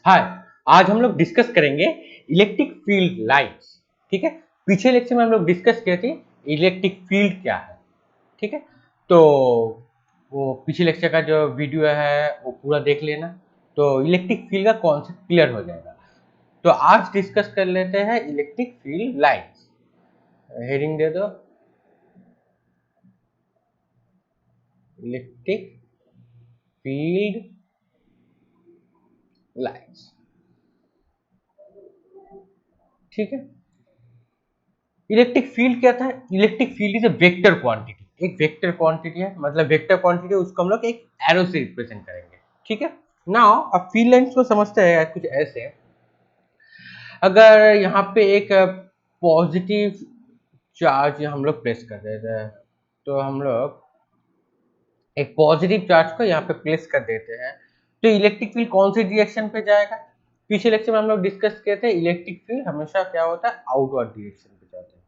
हाय, आज हम लोग डिस्कस करेंगे इलेक्ट्रिक फील्ड लाइन्स। ठीक है, पिछले लेक्चर में हम लोग डिस्कस किए थे इलेक्ट्रिक फील्ड क्या है। ठीक है, तो वो पिछले लेक्चर का जो वीडियो है वो पूरा देख लेना, तो इलेक्ट्रिक फील्ड का कॉन्सेप्ट क्लियर हो जाएगा। तो आज डिस्कस कर लेते हैं इलेक्ट्रिक फील्ड लाइन्स। हेडिंग दे दो, इलेक्ट्रिक फील्ड लाइन्स। ठीक है, इलेक्ट्रिक फील्ड क्या था? Electric field is a vector quantity. एक वेक्टर क्वांटिटी है, मतलब वेक्टर क्वांटिटी, उसको हम लोग एक एरो से रिप्रेजेंट करेंगे। ठीक है, नाउ अब फील्ड लाइंस को समझते हैं कुछ ऐसे। अगर यहाँ पे एक पॉजिटिव चार्ज हम लोग प्लेस कर देते हैं, तो हम लोग एक पॉजिटिव चार्ज को यहाँ पे प्लेस कर देते हैं, तो इलेक्ट्रिक फील्ड कौन सी डायरेक्शन पे जाएगा? पिछले लेक्चर में हम लोग डिस्कस किए थे इलेक्ट्रिक फील्ड हमेशा क्या होता है, आउटवर्ड डायरेक्शन पे जाते हैं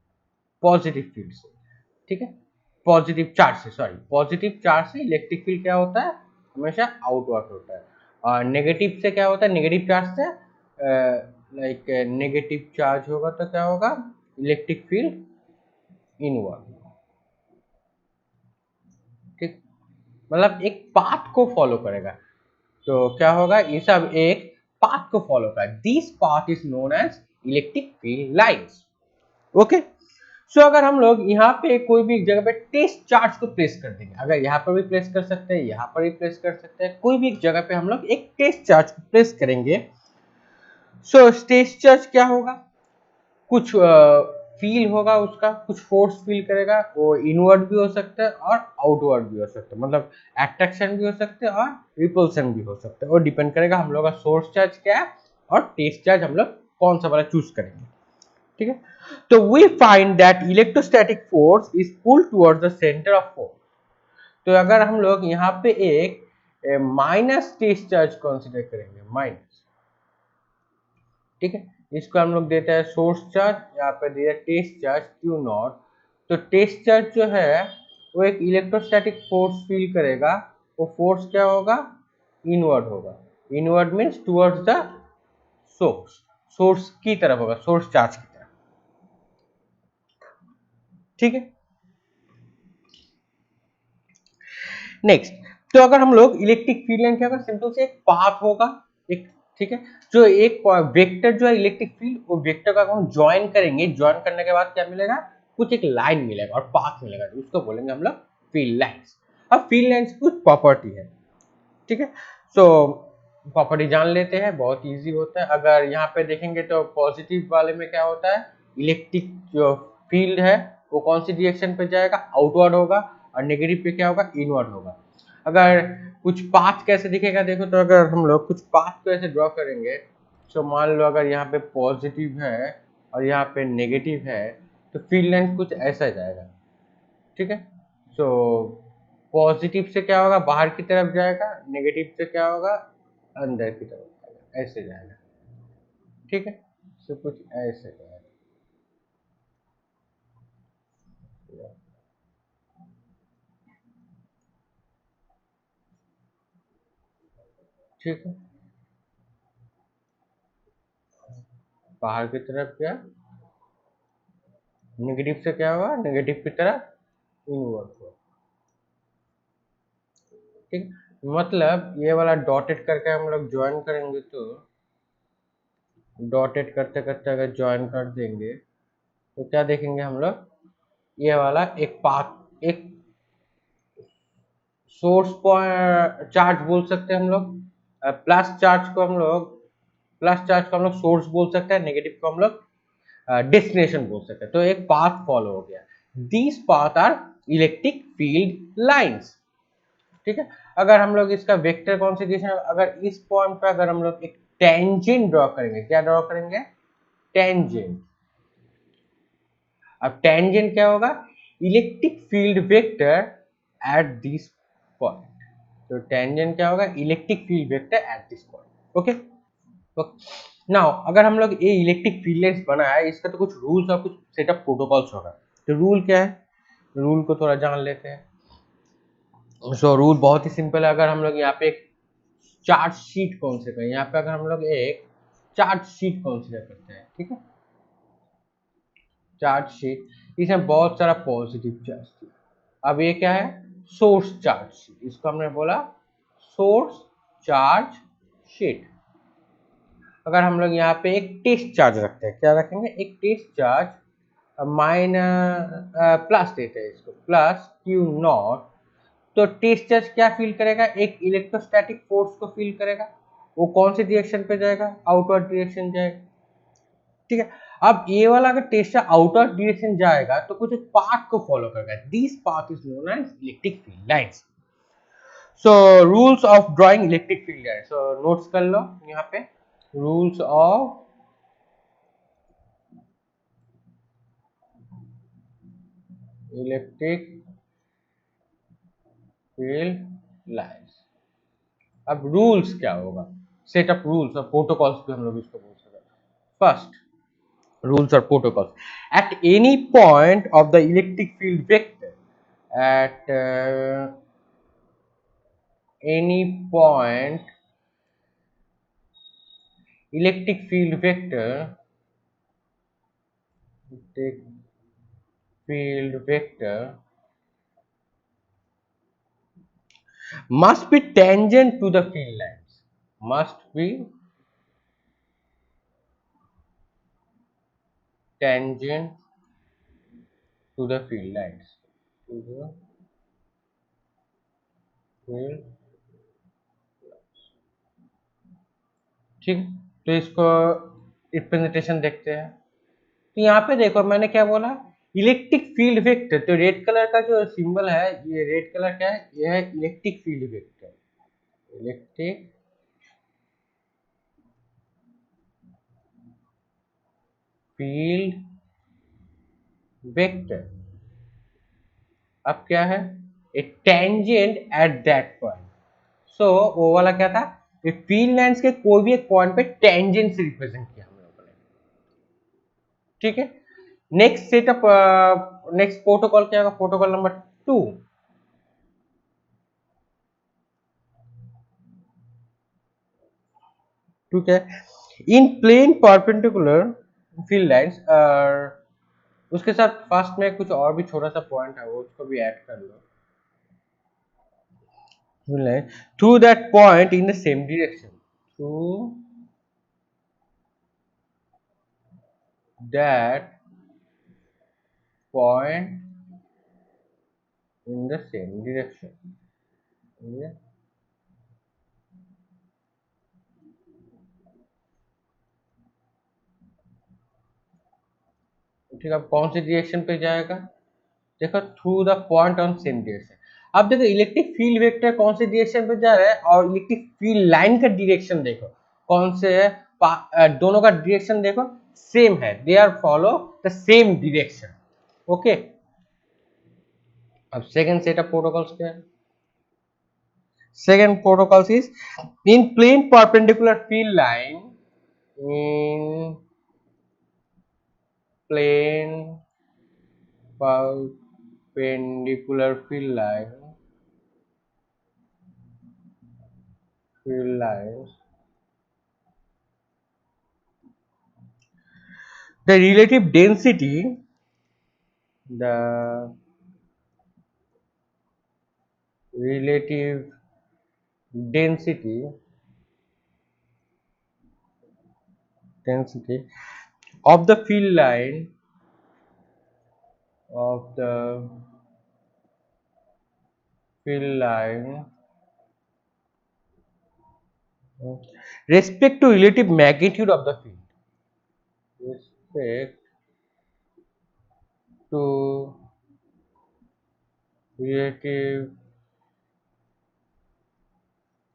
पॉजिटिव फील्ड से। ठीक है, पॉजिटिव चार्ज से, सॉरी, पॉजिटिव चार्ज से इलेक्ट्रिक फील्ड क्या होता है, हमेशा आउटवर्ड होता है। और नेगेटिव से क्या होता है, नेगेटिव चार्ज से लाइक नेगेटिव चार्ज होगा तो क्या होगा, इलेक्ट्रिक फील्ड इनवर्ड। ठीक, मतलब एक पाथ को फॉलो करेगा, तो क्या होगा, ये सब एक पाथ को फॉलो करेगा। This path is known as electric field lines. Okay, so अगर हम लोग यहाँ पे कोई भी जगह पे टेस्ट चार्ज को प्लेस कर देंगे, अगर यहाँ पर भी प्लेस कर सकते हैं, यहाँ पर भी प्लेस कर सकते हैं, कोई भी एक जगह पे हम लोग एक टेस्ट चार्ज को प्लेस करेंगे, सो टेस्ट चार्ज क्या होगा, कुछ फील होगा, उसका कुछ फोर्स फील करेगा। वो इनवर्ड भी हो सकता है और आउटवर्ड भी हो सकता है, मतलब अट्रैक्शन भी हो सकते हैं और रिपल्सन भी हो सकता है। वो डिपेंड करेगा हम लोग का सोर्स चार्ज क्या है और टेस्ट चार्ज हम लोग कौन सा वाला चूज करेंगे। ठीक है, तो we find that electrostatic force is pull towards the centre of force. तो अगर हम लोग यहाँ पे एक माइनस टेस्ट चार्ज कंसीडर करेंगे, माइनस, ठीक है, इसको हम लोग देते हैं सोर्स चार्ज, यहाँ पे दिया टेस्ट चार्ज क्यू नॉट। तो टेस्ट चार्ज जो है वो एक इलेक्ट्रोस्टैटिक फोर्स फील करेगा। वो फोर्स क्या होगा, इनवर्ड होगा। Inward means towards the source, source की तरफ होगा, सोर्स चार्ज की तरफ। ठीक है, नेक्स्ट, तो अगर हम लोग इलेक्ट्रिक फील्ड लाइन क्या होगा, सिंपल से एक पाथ होगा एक। ठीक है, जो एक वेक्टर जो है इलेक्ट्रिक फील्ड, वो वेक्टर का हम ज्वाइन करेंगे, ज्वाइन करने के बाद क्या मिलेगा, कुछ एक लाइन मिलेगा और पाथ मिलेगा, उसको बोलेंगे हम लोग फील्ड लाइंस। अब फील्ड लाइंस की कुछ प्रॉपर्टी है। ठीक है, सो प्रॉपर्टी जान लेते हैं, बहुत इजी होता है। अगर यहाँ पे देखेंगे तो पॉजिटिव वाले में क्या होता है, इलेक्ट्रिक जो फील्ड है वो कौन सी डायरेक्शन पे जाएगा, आउटवर्ड होगा, और नेगेटिव पे क्या होगा, इनवर्ड होगा। अगर कुछ पाथ कैसे दिखेगा देखो, तो अगर हम लोग कुछ पाथ को ऐसे ड्रॉ करेंगे, तो मान लो अगर यहाँ पे पॉजिटिव है और यहाँ पे नेगेटिव है, तो फील्ड लाइन कुछ ऐसा जाएगा। ठीक है, सो पॉजिटिव से क्या होगा, बाहर की तरफ जाएगा, नेगेटिव से क्या होगा, अंदर की तरफ जाएगा, ऐसे जाएगा। ठीक है, सो कुछ ऐसे जाएगा। ठीक है, बाहर की तरफ गया, नेगेटिव से क्या होगा, नेगेटिव की तरफ इनवर्ट हुआ। ठीक, मतलब ये वाला डॉटेड करके हम लोग ज्वाइन करेंगे, तो डॉटेड करते करते अगर ज्वाइन कर देंगे तो क्या देखेंगे हम लोग, ये वाला एक पाथ, एक सोर्स चार्ज बोल सकते हैं हम लोग। प्लस चार्ज को हम लोग, प्लस चार्ज को हम लोग सोर्स बोल सकते हैं, नेगेटिव को हम लोग डेस्टिनेशन बोल सकते हैं। तो एक पाथ फॉलो हो गया। These path are electric field lines. ठीक है, अगर हम लोग इसका वेक्टर कॉन्सेंट्रेशन, अगर इस पॉइंट पर अगर हम लोग एक टेंजेंट ड्रॉ करेंगे, क्या ड्रॉ करेंगे, टेंजेंट। अब टेंजेंट क्या होगा, electric field vector at this point. तो टेंजेंट क्या होगा, electric field vector at this point. Okay, now अगर हम लोग ये इलेक्ट्रिक फील्ड लाइंस बनाया है, इसका तो कुछ रूल्स और कुछ सेट ऑफ प्रोटोकॉल्स होगा। तो रूल क्या है, रूल को थोड़ा जान लेते हैं। सो रूल बहुत ही सिंपल है। अगर हम लोग यहाँ पे एक चार्ज शीट कंसीडर करें, यहाँ पे अगर हम लोग एक चार्ज शीट कंसीडर करते हैं, ठीक है, चार्ज शीट, इसमें बहुत सारा पॉजिटिव चार्ज था। अब ये क्या है, सोर्स चार्ज शीट, इसको हमने बोला सोर्स चार्ज शीट। अगर हम लोग यहाँ पे एक टेस्ट चार्ज रखते हैं, क्या रखेंगे, एक टेस्ट चार्ज प्लस देते हैं इसको, प्लस क्यू नॉट, तो टेस्ट चार्ज क्या फील करेगा, एक इलेक्ट्रोस्टैटिक फोर्स को फील करेगा, वो कौन सी डायरेक्शन पे जाएगा, आउटवर्ड डायरेक्शन जाएगा, ठीक है। अब ये वाला अगर टेस्ट आउटवर्ड डायरेक्शन जाएगा तो कुछ पाथ को फॉलो करेगा, this path is known as electric field lines. So rules of drawing electric field lines, so notes कर लो यहाँ पे, rules of electric field lines. अब रूल्स क्या होगा, सेट ऑफ रूल्स और प्रोटोकॉल्स भी हम लोग इसको बोल सकते हैं। First, rules or protocols. At any point of the electric field vector, at any point electric field vector, electric field vector must be tangent to the field lines, must be tangent to the field lines, to the field, ठीक। तो इसको representation देखते हैं। तो यहाँ पे देखो मैंने क्या बोला, इलेक्ट्रिक फील्ड वेक्टर, तो रेड कलर का जो सिंबल है, ये रेड कलर क्या है, ये है electric field vector, electric field vector. अब क्या है, ए टेंजेंट एट दैट पॉइंट, सो वो वाला क्या था, फील्ड लाइंस के कोई भी एक पॉइंट पे टेंजेंट से रिप्रेजेंट किया हम लोगों ने, ठीक है। नेक्स्ट सेटअप, नेक्स्ट प्रोटोकॉल क्या होगा, प्रोटोकॉल नंबर 2, ठीक है। इन प्लेन परपेंडिकुलर फील्ड लाइंस, उसके साथ फर्स्ट में कुछ और भी छोटा सा पॉइंट है, वो उसको भी ऐड कर लो, through that point in the same direction, through that point in the same direction, ठीक है। अब कौन सी डायरेक्शन पे जाएगा, देखो through the point on same direction. अब देखो इलेक्ट्रिक फील्ड वेक्टर कौन से डायरेक्शन पे जा रहा है, और इलेक्ट्रिक फील्ड लाइन का डायरेक्शन देखो कौन से है, दोनों का डायरेक्शन देखो सेम है, they are follow the same direction, okay. अब सेकंड सेट ऑफ प्रोटोकॉल्स क्या है, second protocols is in plane perpendicular field line, in plane perpendicular field lines, the relative density, the relative density of the field line, of the field line respect to relative magnitude of the field, respect to relative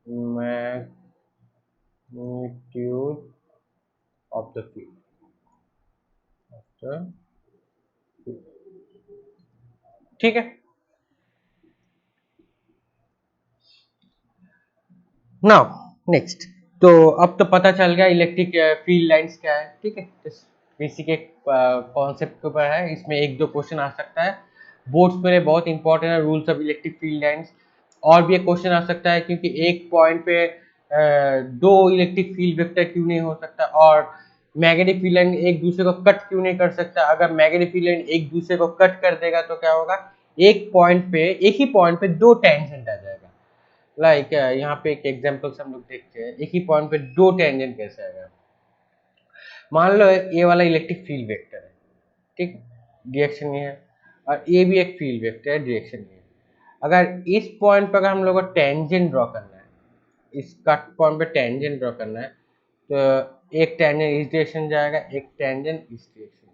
magnitude of the field, ठीक है। Now next, तो अब तो पता चल गया electric field lines क्या है, ठीक है। बेसिक एक कॉन्सेप्ट के ऊपर है, इसमें एक दो क्वेश्चन आ सकता है, बोर्ड्स पे बहुत इंपॉर्टेंट है rules of electric field lines. और भी एक क्वेश्चन आ सकता है क्योंकि एक पॉइंट पे दो इलेक्ट्रिक फील्ड वेक्टर क्यों नहीं हो सकता, और मैग्नेटिक फील्ड लाइन एक दूसरे को कट क्यों नहीं कर सकता। अगर मैग्नेटिक फील्ड लाइन एक दूसरे को कट कर देगा तो क्या होगा, एक ही पॉइंट पे दो टेंजेंट आ जाएगा। लाइक यहाँ पे एक एग्जांपल हम लोग देखते हैं, एक ही पॉइंट पे दो टेंजेंट कैसे आएगा। मान लो ये वाला इलेक्ट्रिक फील्ड वेक्टर है, ठीक, डायरेक्शन ये है, और ये भी एक फील्ड वेक्टर है, डायरेक्शन ये है। अगर इस पॉइंट पर अगर हम लोग को टेंजेंट ड्रॉ करना है, इस कट पॉइंट पे टेंजेंट ड्रॉ करना है, तो एक टेंजेंट इस डायरेक्शन जाएगा, एक टेंजेंट इस डायरेक्शन।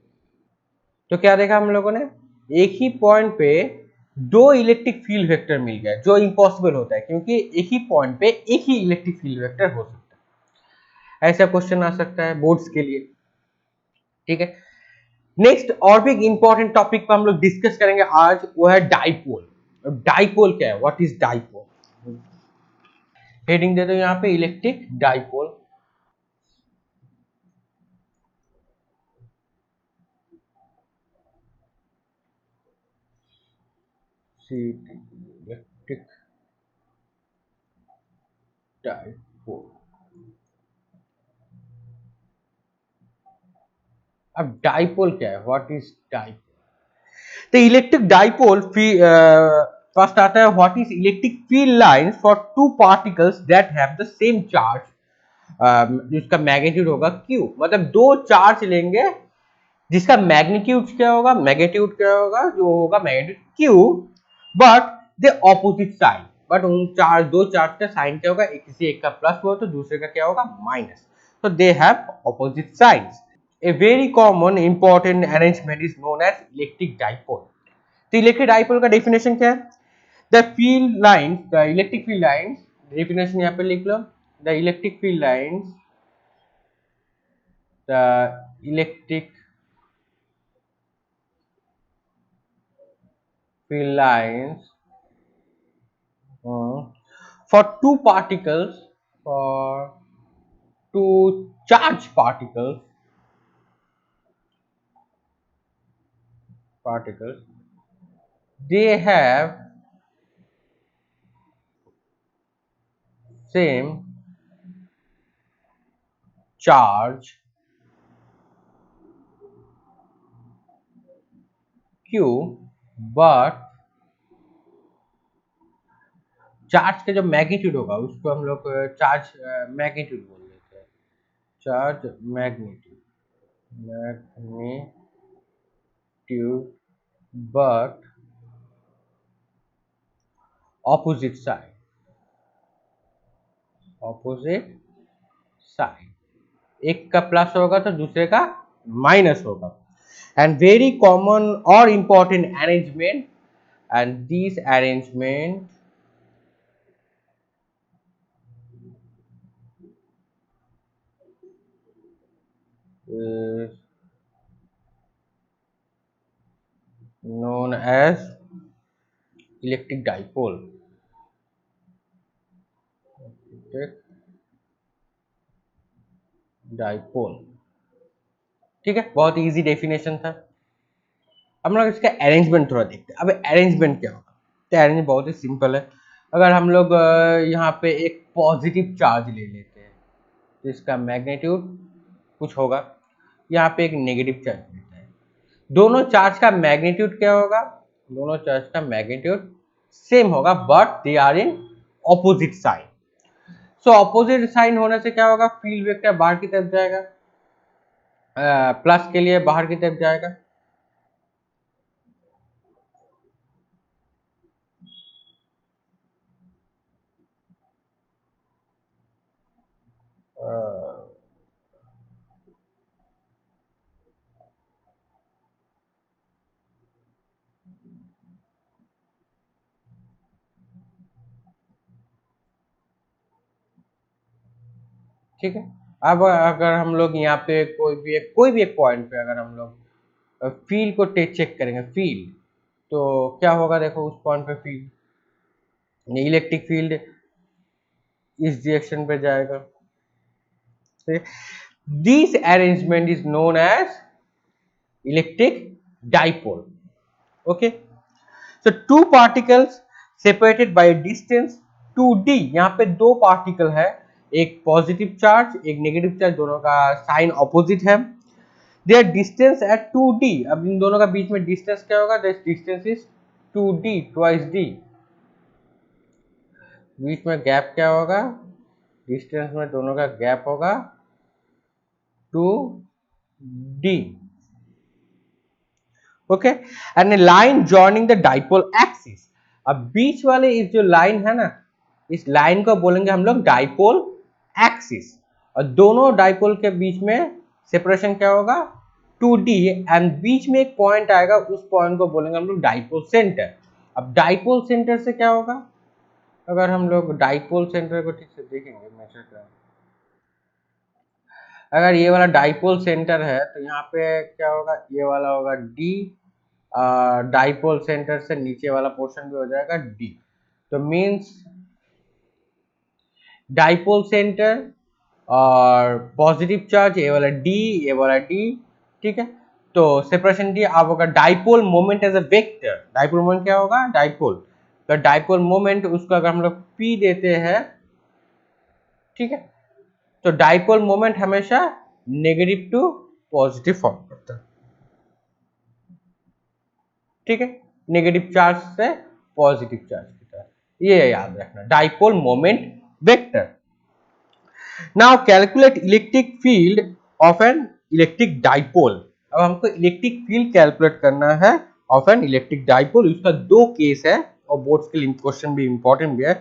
तो क्या देखा हम लोगों ने, एक ही पॉइंट पे दो इलेक्ट्रिक फील्ड वेक्टर मिल गया, जो इम्पॉसिबल होता है क्योंकि एक ही पॉइंट पे एक ही इलेक्ट्रिक फील्ड वेक्टर हो सकता है। ऐसा क्वेश्चन आ सकता है बोर्ड्स के लिए, ठीक है। नेक्स्ट और भी एक इंपॉर्टेंट टॉपिक पर हम लोग डिस्कस करेंगे आज, वो है डाइपोल। डाइपोल क्या है, व्हाट इज डाइपोल। हेडिंग दे दो यहाँ पे, इलेक्ट्रिक डाइपोल। Electric dipole. अब डाइपोल क्या है, व्हाट इज डाइपोल। तो इलेक्ट्रिक डाइपोल फर्स्ट आता है, what is electric field lines for two particles that have the same charge, जिसका मैग्नीट्यूड होगा Q। मतलब दो चार्ज लेंगे जिसका मैग्नीट्यूड क्या होगा, मैग्नीट्यूड क्या होगा, जो होगा magnitude Q, but they opposite sign. But उन दो चार्ज का साइन क्या होगा, किसी एक का प्लस हुआ तो दूसरे का क्या होगा, माइनस। तो they have opposite science. A very common important arrangement is known as electric dipole. तो इलेक्ट्रिक डाइपोल का डेफिनेशन क्या है, the field lines, the electric field lines, definition यहाँ पे लिख लो, the electric field lines, the electric field lines for two particles, for two charged particles, they have same charge Q, but charge का जो magnitude होगा उसको हम लोग चार्ज मैग्नीट्यूड बोल देते हैं, charge magnitude, but opposite side, opposite side, एक का प्लस होगा तो दूसरे का माइनस होगा। एंड वेरी कॉमन और important arrangement, and this arrangement is known as electric dipole. Dipole, ठीक है, बहुत इजी डेफिनेशन था। हम लोग इसका अरेंजमेंट थोड़ा देखते हैं। अब अरेंजमेंट क्या होगा, तो अरेंजमेंट बहुत ही सिंपल है। अगर हम लोग यहाँ पे एक पॉजिटिव चार्ज ले लेते हैं तो इसका मैग्नीट्यूड कुछ होगा, यहाँ पे एक नेगेटिव चार्ज लेते हैं, दोनों चार्ज का मैग्नीट्यूड क्या होगा, दोनों चार्ज का मैग्नीट्यूड सेम होगा, but they are in opposite sign. So opposite sign होने से क्या होगा, फील्ड वेक्टर बाहर की तरफ जाएगा, प्लस के लिए बाहर की तरफ जाएगा, ठीक है। अब अगर हम लोग यहाँ पे कोई भी एक पॉइंट पे अगर हम लोग फील्ड को चेक करेंगे, फील्ड तो क्या होगा, देखो उस पॉइंट पे फील्ड, इलेक्ट्रिक फील्ड इस डायरेक्शन पे जाएगा। This arrangement is known as electric dipole. Okay, so two particles separated by distance 2d, यहाँ पे दो पार्टिकल है एक पॉजिटिव चार्ज एक नेगेटिव चार्ज, दोनों का साइन ऑपोजिट है। देयर डिस्टेंस एट 2d, अब इन दोनों का बीच में डिस्टेंस क्या होगा, this distance is 2d twice d। बीच में गैप क्या होगा, डिस्टेंस में दोनों का गैप होगा 2d। Okay, and A line joining the dipole axis, अब बीच वाले इस जो लाइन है ना, इस लाइन को बोलेंगे हम लोग डाइपोल एक्सिस, और दोनों डाइपोल के बीच में सेपरेशन क्या होगा 2d, एंड बीच में एक पॉइंट आएगा, उस पॉइंट को बोलेंगे हम लोग डाइपोल सेंटर। अब डाइपोल सेंटर से क्या होगा, अगर हम लोग डाइपोल सेंटर को ठीक से देखेंगे, मेजर करें, अगर ये वाला डाइपोल सेंटर है तो यहाँ पे क्या होगा, ये वाला होगा d, डाइपोल सेंटर से नीचे वाला पोर्शन भी हो जाएगा d, तो मींस डाइपोल सेंटर और पॉजिटिव चार्ज ये वाला d, ये वाला d, ठीक है। तो सेपरेशन डी अब होगा dipole moment as a vector, dipole moment क्या होगा, डाइपोल, तो डाइपोल मोमेंट उसको अगर हम लोग p देते हैं, ठीक है, तो डाइपोल मोमेंट हमेशा नेगेटिव टू पॉजिटिव फॉर्म करता है, ठीक है, नेगेटिव चार्ज से पॉजिटिव चार्ज की तरफ, ये याद रखना, dipole moment vector. Now calculate electric field of an electric dipole, अब हमको इलेक्ट्रिक फील्ड कैलकुलेट करना है ऑफ एन इलेक्ट्रिक डाइपोल। इसका दो केस है और बोर्ड्स के लिए क्वेश्चन भी इंपॉर्टेंट भी है।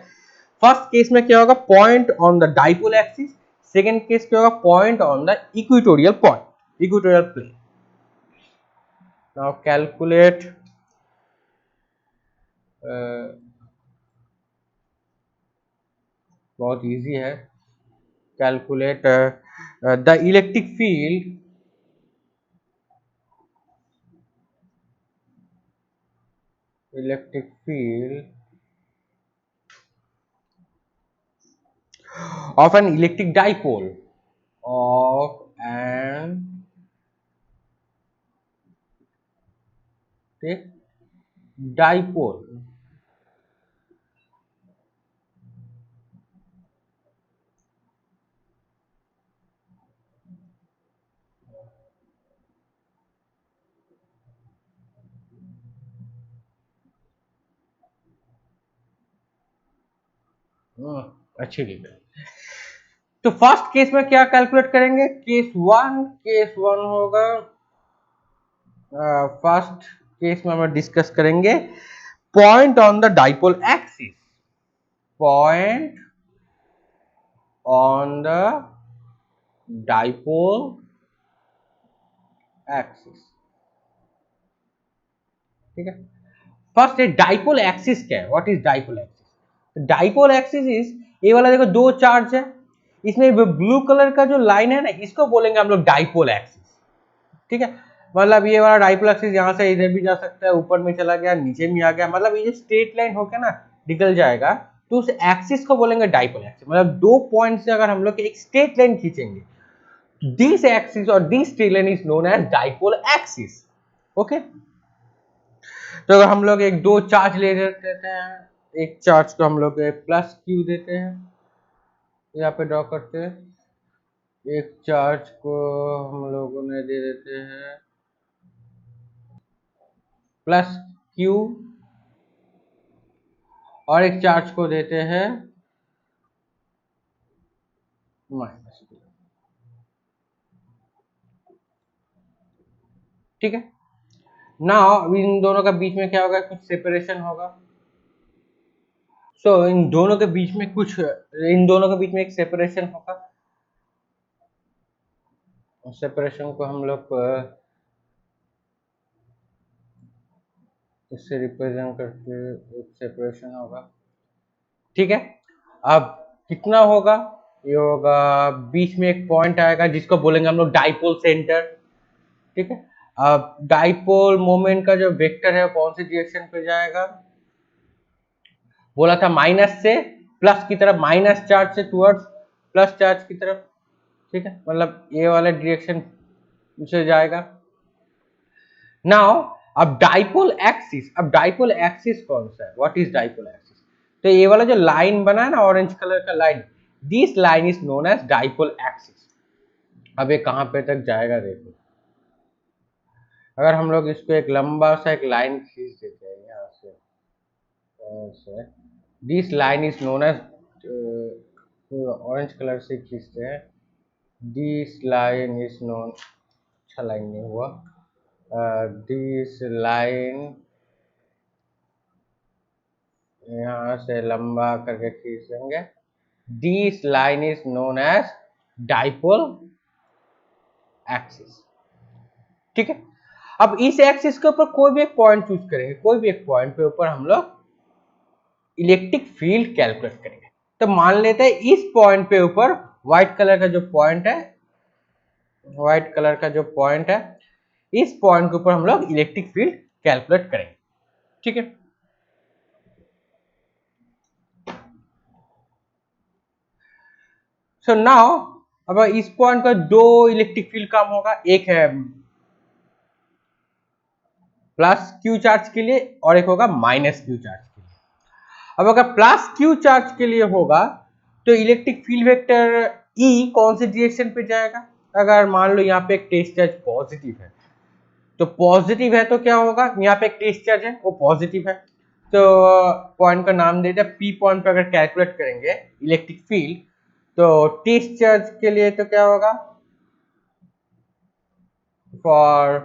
फर्स्ट केस में क्या होगा, point on the dipole axis, second case क्या होगा, point on the equatorial point, equatorial plane. Now calculate बहुत इजी है, calculate the electric field of an electric dipole, of an dipole, अच्छी रीड है। तो फर्स्ट केस में क्या calculate करेंगे, केस वन होगा, फर्स्ट केस में हम डिस्कस करेंगे point on the dipole axis, point on the dipole axis, ठीक है। फर्स्ट है डाइपोल एक्सिस क्या है, what is dipole axis, dipole axis is, ये वाला देखो दो चार्ज है, इसमें ब्लू कलर का जो लाइन है ना, इसको बोलेंगे हम लोग डाइपोल एक्सिस, ठीक है। मतलब ये वाला डाइपोल एक्सिस यहाँ से इधर भी जा सकता है, ऊपर में चला गया, नीचे में आ गया, मतलब ये जो स्ट्रेट लाइन होकर ना निकल जाएगा, तो उस एक्सिस को बोलेंगे डाइपोल एक्सिस। मतलब दो पॉइंट से अगर हम लोग एक स्ट्रेट लाइन खींचेंगे, दिस एक्सिस और this straight line is known as dipole axis, okay. तो अगर हम लोग एक दो चार्ज ले लेते हैं, एक चार्ज को हम लोग प्लस क्यू देते हैं, यहाँ पे ड्रॉ करते हैं, एक चार्ज को हम लोगों ने दे देते हैं प्लस क्यू, और एक चार्ज को देते हैं माइनस क्यू, ठीक है। नाउ इन दोनों का बीच में क्या होगा, कुछ सेपरेशन होगा, सो इन दोनों के बीच में एक सेपरेशन होगा, सेपरेशन को हम लोग इससे रिप्रेजेंट करके एक सेपरेशन होगा, ठीक है। अब कितना होगा, ये होगा बीच में एक पॉइंट आएगा जिसको बोलेंगे हम लोग डाइपोल सेंटर, ठीक है। अब डाइपोल मोमेंट का जो वेक्टर है कौन सी डायरेक्शन पे जाएगा, बोला था माइनस से प्लस की तरफ, माइनस चार्ज से टुवर्ड्स प्लस चार्ज की तरफ, ठीक है, मतलब ये वाला डायरेक्शन से जाएगा। नाउ अब डाइपोल एक्सिस कौन सा है, व्हाट इज डाइपोल एक्सिस, तो ये वाला जो लाइन बना है ना ऑरेंज कलर का line, this line is known as dipole axis. अब ये कहां पे तक जाएगा देखो, अगर हम लोग इसको एक लंबा सा एक लाइन खींच देते हैं यहाँ से, this line is known as, orange colour से खींचते हैं, दिस लाइन इज नोन, अच्छा लाइन नहीं हुआ, दिस लाइन यहाँ से लंबा करके खींच देंगे, this line is known as dipole axis. ठीक है, अब इस एक्सिस के ऊपर कोई भी एक पॉइंट चूज करेंगे, कोई भी एक पॉइंट पे ऊपर हम लोग इलेक्ट्रिक फील्ड कैलकुलेट करेंगे। तो मान लेते हैं इस पॉइंट पे ऊपर व्हाइट कलर का जो पॉइंट है, व्हाइट कलर का जो पॉइंट है, इस पॉइंट के ऊपर हम लोग इलेक्ट्रिक फील्ड कैलकुलेट करेंगे। ठीक है, सो नाउ अब इस पॉइंट पर दो इलेक्ट्रिक फील्ड काम होगा, एक है प्लस क्यू चार्ज के लिए और एक होगा माइनस क्यू चार्ज के लिए। अब अगर प्लस क्यू चार्ज के लिए होगा तो इलेक्ट्रिक फील्ड वेक्टर ई कौन सी डायरेक्शन पे जाएगा, अगर मान लो यहाँ पे एक टेस्ट चार्ज पॉजिटिव है, तो पॉजिटिव है तो क्या होगा, यहाँ पे एक टेस्ट चार्ज है वो पॉजिटिव है, तो पॉइंट का नाम देते हैं पी पॉइंट पे अगर कैलकुलेट करेंगे इलेक्ट्रिक फील्ड, तो टेस्ट चार्ज के लिए तो क्या होगा, फॉर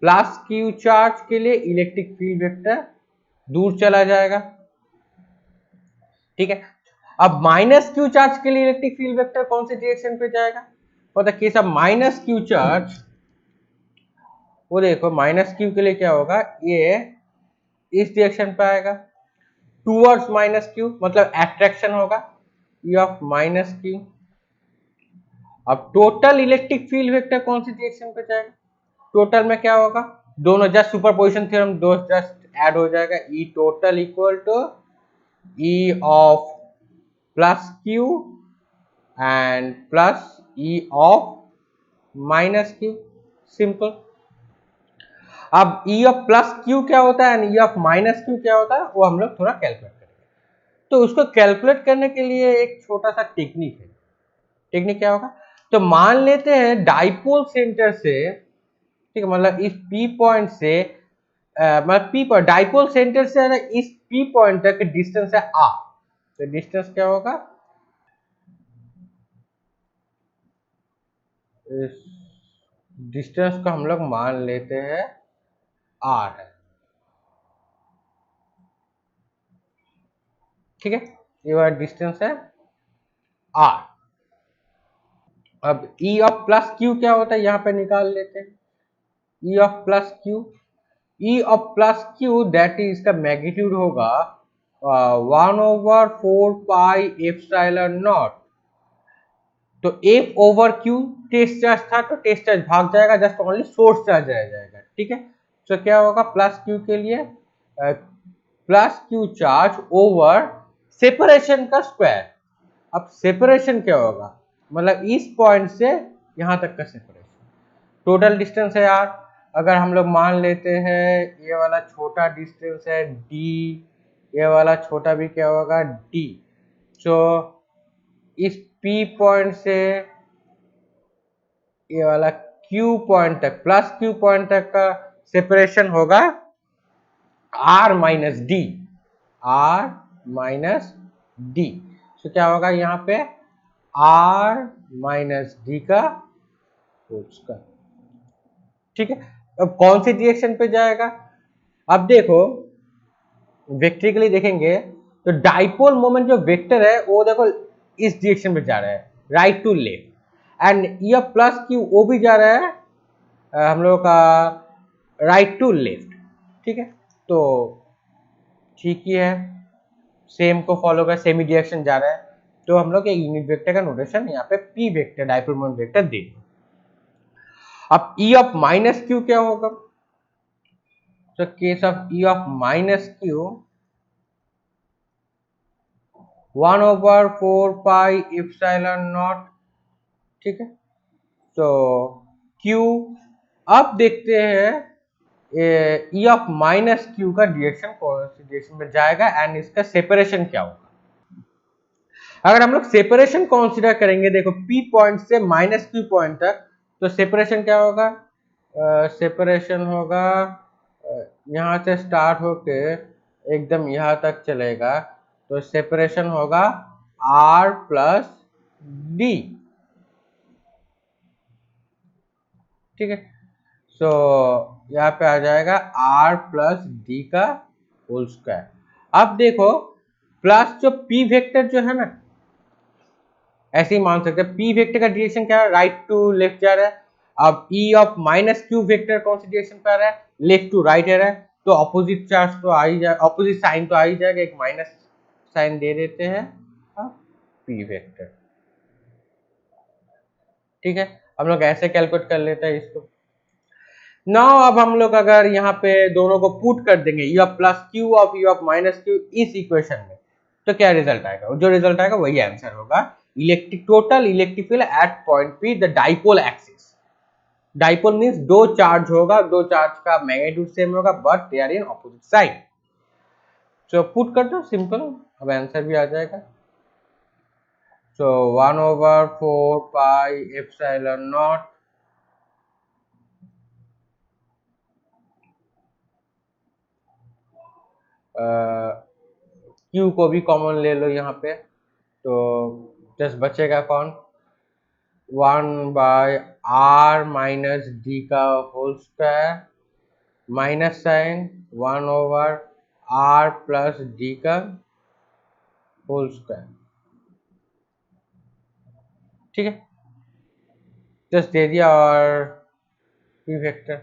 प्लस क्यू चार्ज के लिए इलेक्ट्रिक फील्ड वेक्टर दूर चला जाएगा। ठीक है, अब माइनस क्यू चार्ज के लिए इलेक्ट्रिक फील्ड वेक्टर कौन सी डायरेक्शन पे जाएगा, for the case of minus Q charge, वो देखो माइनस क्यू के लिए क्या होगा, ये इस डायरेक्शन पे आएगा टूवर्ड्स माइनस क्यू, मतलब एट्रैक्शन होगा ई ऑफ माइनस क्यू। अब टोटल इलेक्ट्रिक फील्ड वेक्टर कौन सी डायरेक्शन पे जाएगा, टोटल में क्या होगा, दोनों जस्ट सुपरपोजिशन थ्योरम दो जस्ट ऐड हो जाएगा, E total equal to E of plus Q and plus E of minus Q, simple. अब ई ऑफ प्लस क्यू क्या होता है and E of minus Q क्या होता है वो हम लोग थोड़ा कैलकुलेट करेंगे। तो उसको कैलकुलेट करने के लिए एक छोटा सा टेक्निक है, टेक्निक क्या होगा, तो मान लेते हैं डाइपोल सेंटर से, ठीक है, मतलब इस पी पॉइंट से, मतलब पी पॉइंट डाइपोल सेंटर से इस पी पॉइंट तक डिस्टेंस है आर, तो डिस्टेंस क्या होगा, इस डिस्टेंस को हम लोग मान लेते हैं आर है। ठीक है, ये वाला डिस्टेंस है आर। अब ई ऑफ प्लस क्यू क्या होता है यहाँ पे निकाल लेते हैं, E of plus Q, E of plus Q that is इसका मैग्नीट्यूड होगा 1/4 पाई एप्सिलॉन नॉट, तो F over Q test charge था तो टेस्ट चार्ज भाग जाएगा, जस्ट ओनली सोर्स चार्ज रह जाएगा। ठीक है, तो क्या होगा प्लस क्यू के लिए plus Q charge over separation का स्क्वायर। अब सेपरेशन क्या होगा, मतलब इस पॉइंट से यहां तक का सेपरेशन, टोटल डिस्टेंस है यार, अगर हम लोग मान लेते हैं ये वाला छोटा डिस्टेंस है डी, ये वाला छोटा भी क्या होगा डी, तो इस P पॉइंट से ये वाला Q पॉइंट तक, प्लस Q पॉइंट तक का सेपरेशन होगा R minus D, R minus D, तो क्या होगा यहाँ पे R माइनस डी का होल स्क्वायर। ठीक है, अब कौन सी डायरेक्शन पे जाएगा, अब देखो वेक्ट्रिकली देखेंगे तो डाइपोल मोमेंट जो वेक्टर है वो देखो इस डायरेक्शन पे जा रहा है, राइट टू लेफ्ट, एंड ये प्लस क्यू वो भी जा रहा है हम लोग का राइट टू लेफ्ट। ठीक है, तो ठीक ही है, सेम को फॉलो कर, सेमी डायरेक्शन जा रहा है, तो हम लोग एक यूनिट वेक्टर का नोटेशन यहाँ पे P vector dipole moment vector दे। अब ई ऑफ माइनस क्यू क्या होगा, तो case of E of minus Q 1/4 pi epsilon naught. ठीक है, तो Q, अब देखते हैं ई ऑफ माइनस क्यू का डायरेक्शन कौन सी डायरेक्शन में जाएगा एंड इसका सेपरेशन क्या होगा। अगर हम लोग सेपरेशन कंसीडर करेंगे, देखो P पॉइंट से माइनस Q पॉइंट तक, तो सेपरेशन क्या होगा? सेपरेशन होगा यहाँ से स्टार्ट होके एकदम यहाँ तक चलेगा, तो सेपरेशन होगा R प्लस डी। ठीक है, सो यहाँ पे आ जाएगा R प्लस डी का होल स्क्वायर। अब देखो प्लस जो P वेक्टर जो है ना, ऐसे ही मान सकते हैं P वेक्टर का डायरेक्शन क्या है? राइट टू लेफ्ट जा रहा है। अब E of minus Q vector कौन सी डायरेक्शन पे आ रहा है? लेफ्ट टू राइट आ रहा है, तो ऑपोजिट चार्ज तो आ ही जाएगा, ऑपोजिट साइन तो आ ही जाएगा, एक माइनस साइन दे देते हैं अब P वेक्टर। ठीक है, हम लोग ऐसे कैलकुलेट कर लेते हैं इसको। नाउ अब हम लोग अगर यहाँ पे दोनों को पुट कर देंगे, you of plus Q of you of minus Q इस इक्वेशन में, तो क्या रिजल्ट आएगा? जो रिजल्ट आएगा वही आंसर होगा। Electric total electric field at point P the dipole axis. Dipole means दो चार्ज होगा, दो चार्ज का मैग्नीट्यूड सेम होगा but they are in opposite side. So put कर दो, सिंपल, अब आंसर भी आ जाएगा। सो 1/4 पाई एप्सिलॉन नॉट क्यू को भी कॉमन ले लो यहाँ पे, तो जस्ट बचेगा कौन? 1/r माइनस डी का whole square minus sign 1/r plus D का होल स्क्वायर। ठीक है, जस्ट दे दिया और पी वेक्टर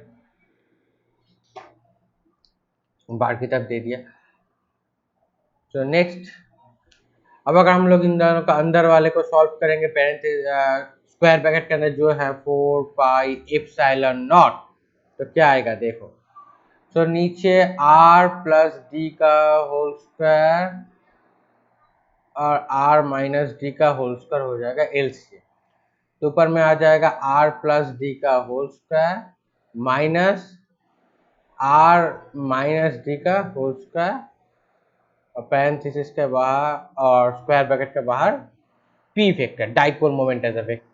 बाहर की तरफ दे दिया। तो नेक्स्ट, अब अगर हम लोग इन दोनों का अंदर वाले को सॉल्व करेंगे, स्क्वायर ब्रैकेट के अंदर जो है 4 पाई एप्सिलॉन नॉट, तो क्या आएगा देखो। तो नीचे r प्लस डी का होल स्क्वायर और r माइनस डी का होल स्क्वायर हो जाएगा एलसीएम, तो ऊपर में आ जाएगा r प्लस डी का whole square minus r minus D का होल स्क्वायर और पैरेंथेसिस के बाहर और स्क्वायर ब्रैकेट के बाहर p vector, dipole moment as a vector.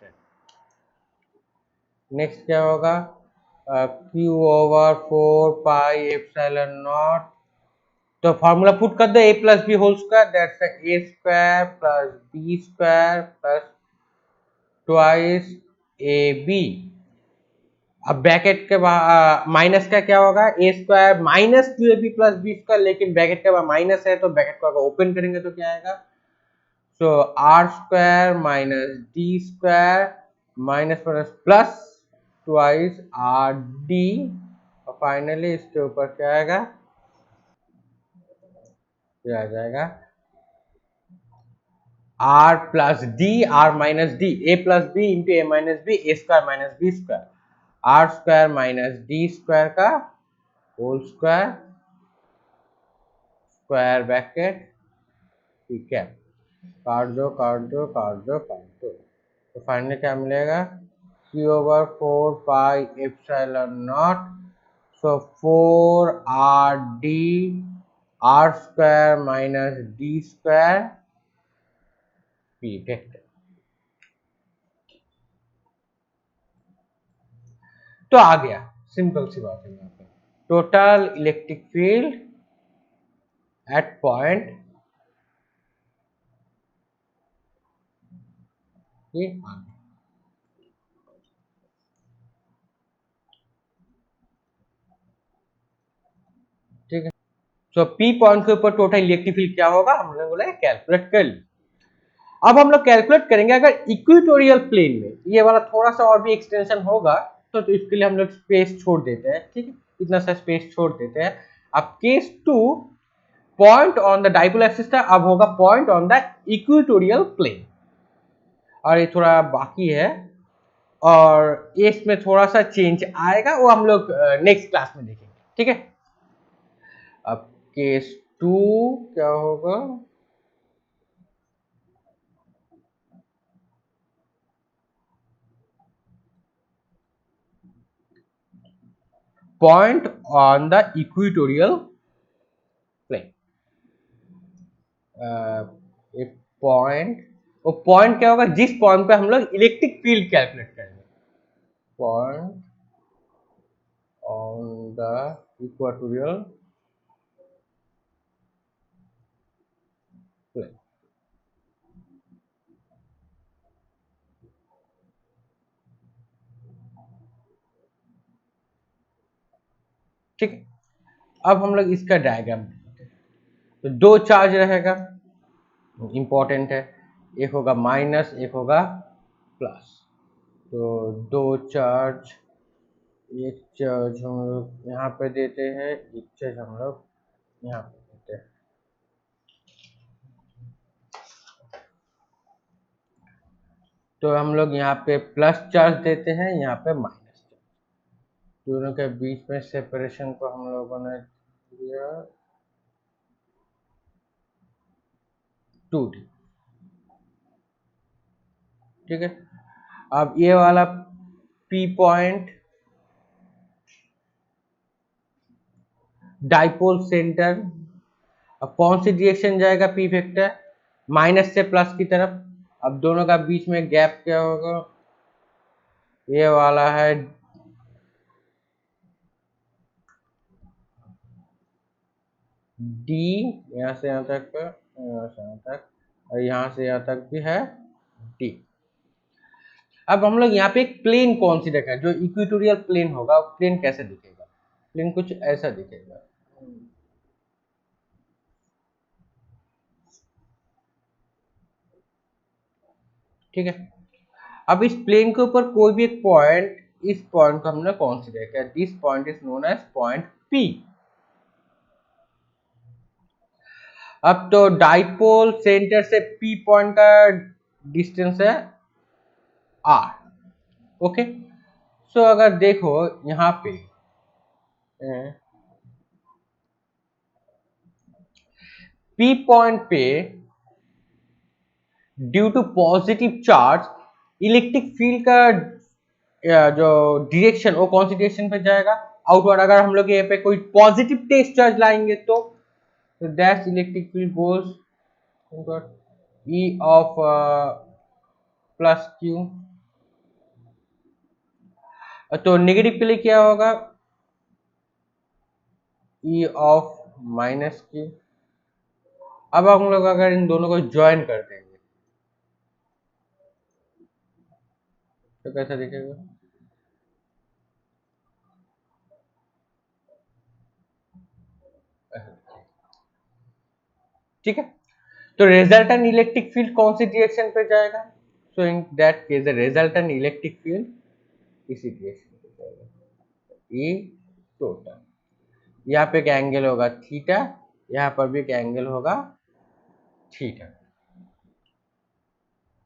Next क्या होगा? q/4 पाई एप्सिलॉन नॉट, तो फॉर्मूला पुट कर दो a plus B whole square, that's a square plus b square plus twice A B. अब bracket के बाद माइनस का क्या होगा? a square minus Q A B plus B square, लेकिन ब्रैकेट के बाद माइनस है तो ब्रैकेट को अगर ओपन करेंगे तो क्या आएगा? So R square minus D square minus minus plus twice R D, और फाइनली इसके ऊपर क्या आएगा? ये आ जाएगा R plus D, R minus D, A plus B into A minus B, A square minus B square, R square minus D square का whole square square bracket. ठीक है, काट दो काट दो काट दो काट दो, तो फाइनली क्या मिलेगा? q/4 pi epsilon not, so 4r d r square minus D square p vector. तो आ गया, सिंपल सी बात है यहाँ पे, total electric field at point ये आ गया। ठीक है, सो पी पॉइंट के ऊपर टोटल इलेक्ट्रिक फील्ड क्या होगा हम लोगों ने कैलकुलेट कर लिया। अब हम लोग कैलकुलेट करेंगे अगर इक्वेटोरियल प्लेन में, ये वाला थोड़ा सा और भी एक्सटेंशन होगा, तो इसके लिए हम लोग स्पेस छोड़ देते हैं। ठीक है, इतना सा स्पेस छोड़ देते हैं। अब case 2, point on the dipole axis था, अब होगा point on the equatorial plane, और ये थोड़ा बाकी है और इसमें थोड़ा सा चेंज आएगा, वो हम लोग नेक्स्ट क्लास में देखेंगे। ठीक है, अब केस 2 क्या होगा? Point on the equatorial plane, a point वो पॉइंट क्या होगा, जिस पॉइंट पे हम लोग इलेक्ट्रिक फील्ड कैलकुलेट करेंगे, point on the equatorial plane. ठीक है, अब हम लोग इसका डायग्राम, तो दो चार्ज रहेगा, इंपॉर्टेंट है, एक होगा माइनस, एक होगा प्लस। तो दो चार्ज, एक चार्ज हम लोग यहाँ पे देते हैं, एक चार्ज हम लोग यहाँ पे देते हैं। तो हम लोग यहाँ पे प्लस चार्ज देते हैं, यहाँ पे माइनस चार्ज। दोनों के बीच में सेपरेशन को हम लोगों ने दिया 2D। ठीक है, अब ये वाला P पॉइंट डाइपोल सेंटर, अब कौन सी डायरेक्शन जाएगा P वेक्टर, माइनस से प्लस की तरफ। अब दोनों का बीच में गैप क्या होगा, ये वाला है D, यहाँ से यहाँ तक, यहाँ से यहाँ तक, और यहाँ से यहाँ तक भी है D। अब हम लोग यहाँ पे एक प्लेन कंसीडर करें, जो इक्वेटोरियल प्लेन होगा, प्लेन कैसे दिखेगा, प्लेन कुछ ऐसा दिखेगा। ठीक है, अब इस प्लेन के ऊपर कोई भी एक पॉइंट, इस पॉइंट को हमने कंसीडर किया, this point is known as point P। अब तो डाइपोल सेंटर से P पॉइंट का डिस्टेंस है R। ओके, सो अगर देखो यहाँ पे P पॉइंट पे due to positive charge electric field का जो डायरेक्शन, वो कौन सी डायरेक्शन पे जाएगा, आउटवर्ड। अगर हम लोग यहाँ पे कोई पॉजिटिव टेस्ट चार्ज लाएंगे तो that electric field goes E of plus Q। तो नेगेटिव के लिए क्या होगा, E ऑफ माइनस Q। अब हम लोग अगर इन दोनों को ज्वाइन कर देंगे तो कैसा दिखेगा, ठीक है। तो रिजल्टेंट इलेक्ट्रिक फील्ड कौन सी डायरेक्शन पे जाएगा, so in that case the resultant electric field इसी डायरेक्शन पे जाएगा, ई टोटल। यहाँ पे एक एंगल होगा थीटा, यहाँ पर भी एक एंगल होगा थीटा।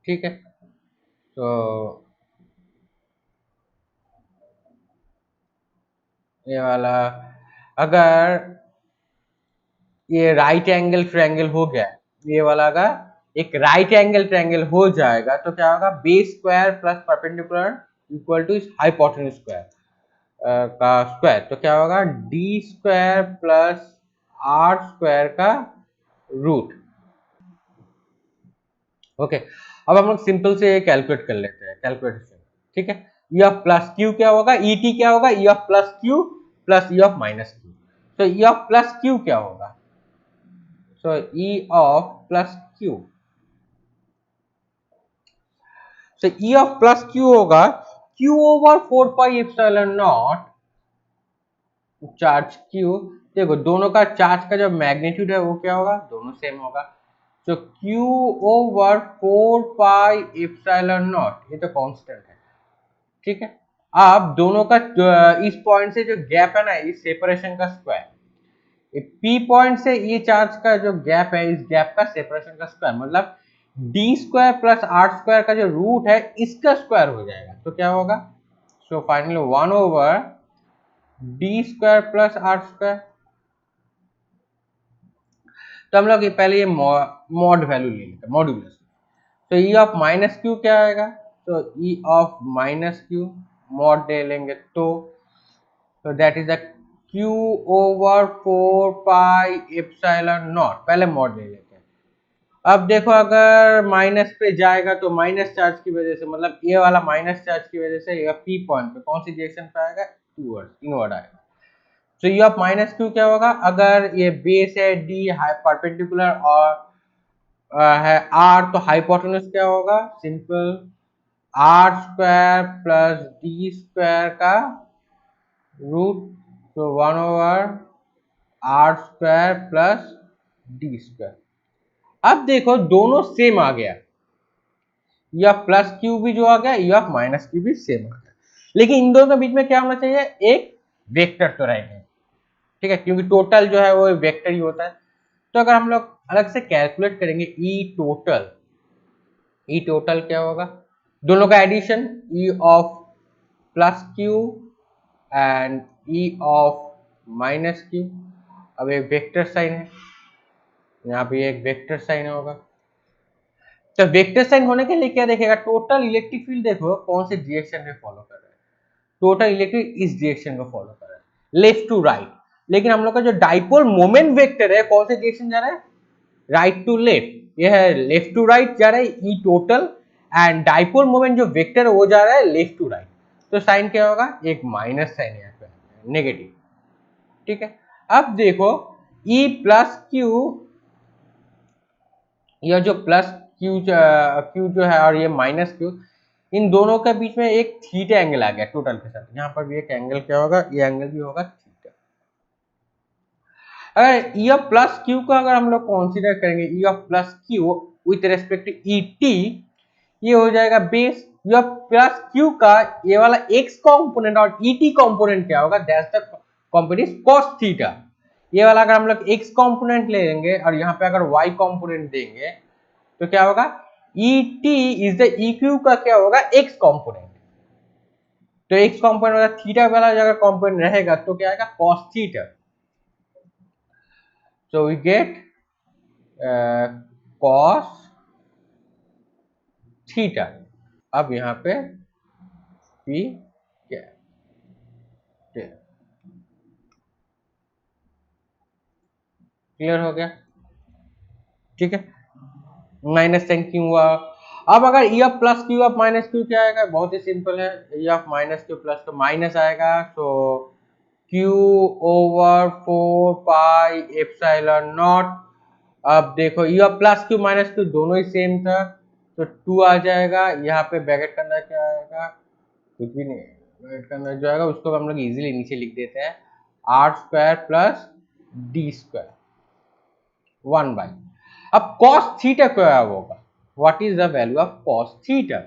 ठीक है, तो ये वाला, अगर ये राइट एंगल ट्रायंगल हो गया, ये वाला अगर एक राइट एंगल ट्रायंगल हो जाएगा तो क्या होगा, base square plus perpendicular equal to hypotenuse square का स्क्वायर। तो क्या होगा, D square plus R square का रूट। ओके, अब हम लोग सिंपल से कैलकुलेट कर लेते हैं, कैलकुलेशन। ठीक है, ई ऑफ प्लस क्यू क्या होगा, ई टी क्या होगा, ई of plus Q plus E of minus Q. तो ई ऑफ प्लस क्यू क्या होगा, सो ई ऑफ प्लस क्यू, तो ई ऑफ प्लस क्यू होगा Q over 4 pi epsilon not charge Q. देखो दोनों का चार्ज का जो मैग्नीट्यूड है वो क्या होगा, दोनों सेम होगा। तो Q over 4 pi epsilon not, ये तो कांस्टेंट है। ठीक है, अब दोनों का इस पॉइंट से जो गैप है ना, इस सेपरेशन का स्क्वायर, पी पॉइंट से ये चार्ज का जो गैप है, इस गैप का सेपरेशन का स्क्वायर, मतलब D square plus R square का जो रूट है इसका स्क्वायर हो जाएगा। तो क्या होगा, so finally 1 over D square plus R square. तो हम लोग पहले ये मॉड वैल्यू ले लेते हैं, मॉड्यूलस। तो ई ऑफ माइनस क्यू क्या आएगा, तो ई ऑफ माइनस क्यू मॉड ले लेंगे तो that is the Q over 4 pi epsilon not, पहले मॉड ले लेते हैं। अब देखो अगर माइनस पे जाएगा तो माइनस चार्ज की वजह से, मतलब ये वाला माइनस चार्ज की वजह से ये पी पॉइंट पे कौन सी डायरेक्शन पे आएगा, टूवर्ड्स इनवर्ड आएगा। तो यू ऑफ माइनस क्यू क्या होगा, अगर ये बेस है डी परपेंडिकुलर और है आर, तो हाइपोटेन्यूज क्या होगा, simple R square plus D square का रूट, तो 1/r square plus D square. अब देखो दोनों सेम आ गया, या प्लस क्यू भी जो आ गया, या माइनस क्यू भी सेम आ गया, लेकिन इन दोनों के बीच में क्या होना चाहिए, एक वेक्टर तो रहेगा, ठीक है, क्योंकि टोटल जो है वो वेक्टर ही होता है। तो अगर हम लोग अलग से कैलकुलेट करेंगे ई टोटल क्या होगा, दोनों का addition E of plus Q and E of minus Q. अब एक वेक्टर साइन है, यहाँ पे एक वेक्टर साइन होगा, तो वेक्टर साइन होने के लिए क्या देखेगा, टोटल इलेक्ट्रिक फील्ड देखो कौन से डायरेक्शन में फॉलो कर रहा है, टोटल इलेक्ट्रिक इस डायरेक्शन में फॉलो कर रहा है, लेफ्ट टू राइट। लेकिन हम लोग का जो डाइपोल मोमेंट वेक्टर है कौन से डायरेक्शन जा रहा है, राइट टू लेफ्ट, ये है लेफ्ट टू राइट जा रहा है ई टोटल, एंड डाइपोल मोमेंट जो वेक्टर है वो जा रहा है लेफ्ट टू राइट। तो साइन क्या होगा, एक माइनस साइन यहाँ पे नेगेटिव, ठीक है। अब देखो ई प्लस क्यू, यह जो प्लस क्यू जो है और ये माइनस क्यू, इन दोनों के बीच में एक थीटा एंगल आ गया टोटल के साथ, यहाँ पर भी एक एंगल क्या होगा, ये एंगल भी होगा थीटा। अगर ई ऑफ प्लस क्यू को अगर हम लोग कंसीडर करेंगे, E of plus Q with respect to E T, ये हो जाएगा base, E of plus Q का ये वाला एक्स कॉम्पोनेंट और ई टी कॉम्पोनेंट क्या होगा, that's the component cos theta. ये वाला अगर हम लोग एक्स कॉम्पोनेंट ले लेंगे और यहाँ पे अगर वाई कॉम्पोनेंट देंगे तो क्या होगा, E T is the E Q का क्या होगा, एक्स कॉम्पोनेंट। तो एक्स कॉम्पोनेंट वाला थीटा वाला अगर कॉम्पोनेंट रहेगा तो क्या आएगा, cos theta. So we get cos theta. अब यहाँ पे पी क्या, क्लियर हो गया, ठीक है। माइनस साइन क्यों हुआ, अब अगर ई of plus Q of minus Q क्या आएगा, बहुत ही सिंपल है, ई ऑफ माइनस क्यू प्लस तो माइनस आएगा, तो Q over 4 pi epsilon not. अब देखो ई of plus Q minus Q दोनों ही सेम था, तो 2 आ जाएगा, यहाँ पे ब्रैकेट के अंदर क्या आएगा, कुछ भी नहीं, ब्रैकेट के अंदर जो आएगा उसको हम लोग इजीली नीचे लिख देते हैं, R square plus D square 1/। अब cos थीटा क्या होगा, what is the value of cos theta,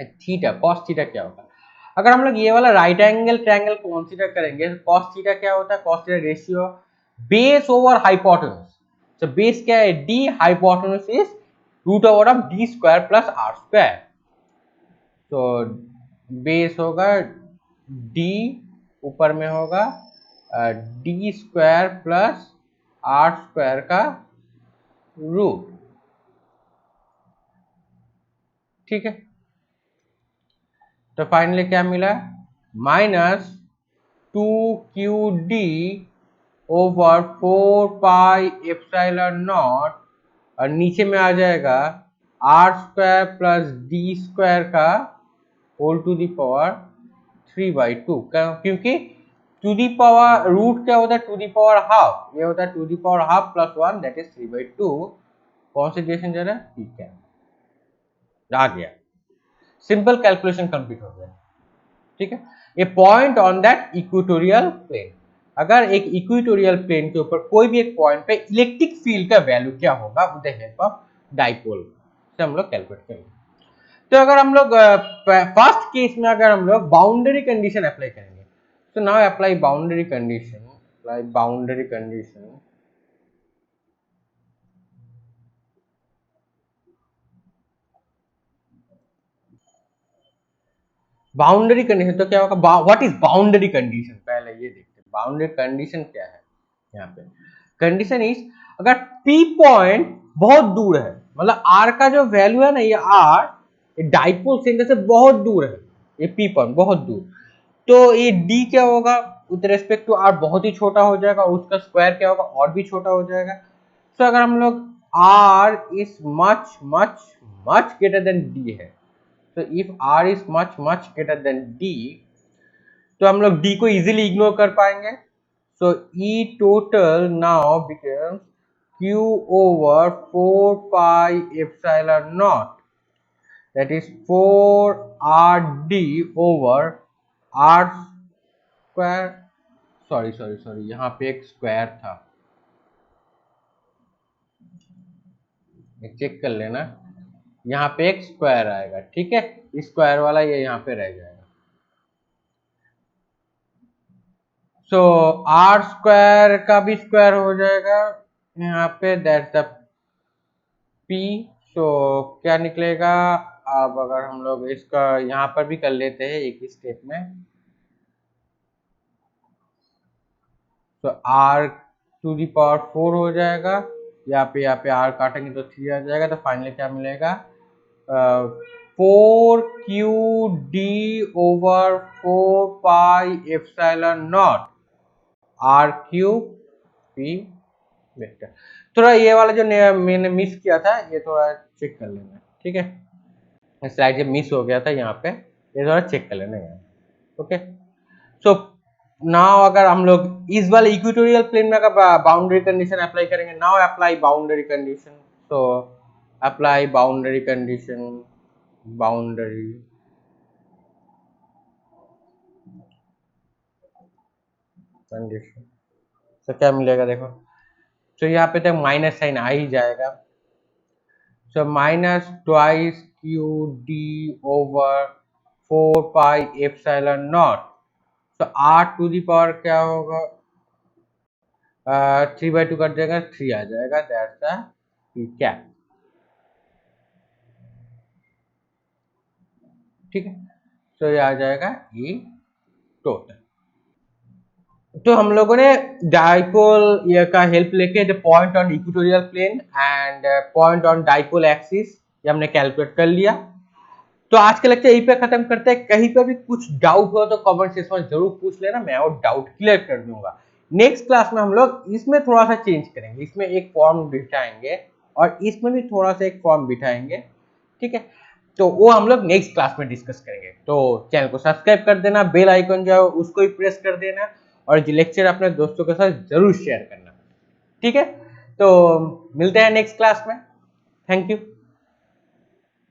theta cos theta क्या होगा, अगर हम लोग ये वाला राइट एंगल ट्रायंगल को कंसीडर करेंगे तो cos थीटा क्या होता है, cos theta ratio base over hypotenuse. तो बेस क्या है d, hypotenuse is root over of d square plus r square. तो बेस होगा d, ऊपर में होगा d square plus r square का रूट, ठीक है। तो फाइनली क्या मिला, minus 2qd over 4 pi epsilon naught, और नीचे में आ जाएगा R square plus D square का होल टू दी पावर 3/2, क्योंकि टू दी पावर रूट क्या होता है, टू दी पावर हाफ, ये होता है to the power half plus 1 that is 3/2। कौन सी डायरेक्शन जा रहा है, ठीक है, आ गया, सिंपल कैलकुलेशन कंप्लीट हो गया, ठीक है। A point on that equatorial plane, अगर एक इक्वेटोरियल प्लेन के ऊपर कोई भी एक पॉइंट पे इलेक्ट्रिक फील्ड का वैल्यू क्या होगा with the help of dipole से हम लोग कैलकुलेट करेंगे। तो अगर हम लोग फर्स्ट केस में अगर हम लोग बाउंड्री कंडीशन अप्लाई करेंगे, तो now apply boundary condition, apply boundary condition. Boundary condition तो क्या होगा, व्हाट इज बाउंड्री कंडीशन, पहले ये देखते हैं बाउंड्री कंडीशन क्या है। यहाँ पे कंडीशन इज, अगर पी पॉइंट बहुत दूर है, मतलब आर का जो वैल्यू है ना, ये आर डाइपोल सेंटर से बहुत दूर है, ये पी पॉइंट बहुत दूर, तो ये डी क्या होगा विद रेस्पेक्ट टू आर बहुत ही छोटा हो जाएगा, और उसका स्क्वायर क्या होगा और भी छोटा हो जाएगा। तो अगर हम लोग R is much greater than D है, तो if R is much greater than D, तो हम लोग D को इजीली इग्नोर कर पाएंगे. So E total now becomes Q over 4 pi epsilon naught, that is 4RD over R square. Sorry यहाँ पे एक स्क्वायर था, चेक कर लेना, यहाँ पे एक स्क्वायर आएगा. ठीक है, स्क्वायर वाला ये यहाँ पे रह जाएगा. सो आर स्क्वायर का भी स्क्वायर हो जाएगा यहाँ पे, दैट्स द पी. सो क्या निकलेगा, अब अगर हम लोग इसका यहाँ पर भी कर लेते हैं एक ही स्टेप में, तो आर टू दी पावर 4 हो जाएगा. यहाँ पे आर काटेंगे तो 3 आ जाएगा. तो फाइनली क्या मिलेगा, 4QD over 4 pi epsilon naught R cube P vector. थोड़ा ये वाला जो मैंने मिस किया था ये थोड़ा चेक कर लेना. ठीक है, स्लाइड जब मिस हो गया था यहाँ पे, ये थोड़ा चेक कर लेना यहाँ. ओके, सो नाउ अगर हम लोग इस वाले इक्वेटोरियल प्लेन में अगर बाउंड्री कंडीशन अप्लाई करेंगे, now apply boundary condition. So apply boundary condition, boundary condition. तो क्या मिलेगा देखो, तो यहाँ पे तो माइनस साइन आ ही जाएगा. So minus twice Q D over 4 pi epsilon naught. तो आर टू दी पावर क्या होगा, 3/2 कर देगा, 3 आ जाएगा. That's the P cap. ठीक है, तो ये आ जाएगा ई टोटल. तो हम लोगों ने डाइपोल का हेल्प लेके the point on equatorial plane and point on dipole axis ये हमने कैलकुलेट कर लिया. तो आज का लेक्चर यहीं पे खत्म करते हैं. कहीं पे भी कुछ डाउट हो तो कमेंट सेक्शन में जरूर पूछ लेना, मैं वो डाउट क्लियर कर दूंगा. नेक्स्ट क्लास में हम लोग इसमें थोड़ा सा चेंज करेंगे, इसमें एक फॉर्म बिठाएंगे और इसमें भी थोड़ा सा एक फॉर्म बिठाएंगे. ठीक है, तो वो हम लोग नेक्स्ट क्लास में डिस्कस करेंगे. तो चैनल को सब्सक्राइब कर देना, बेल आइकन जो है उसको भी प्रेस कर देना और ये लेक्चर अपने दोस्तों के साथ जरूर शेयर करना. ठीक है, तो मिलते हैं नेक्स्ट क्लास में. Thank you.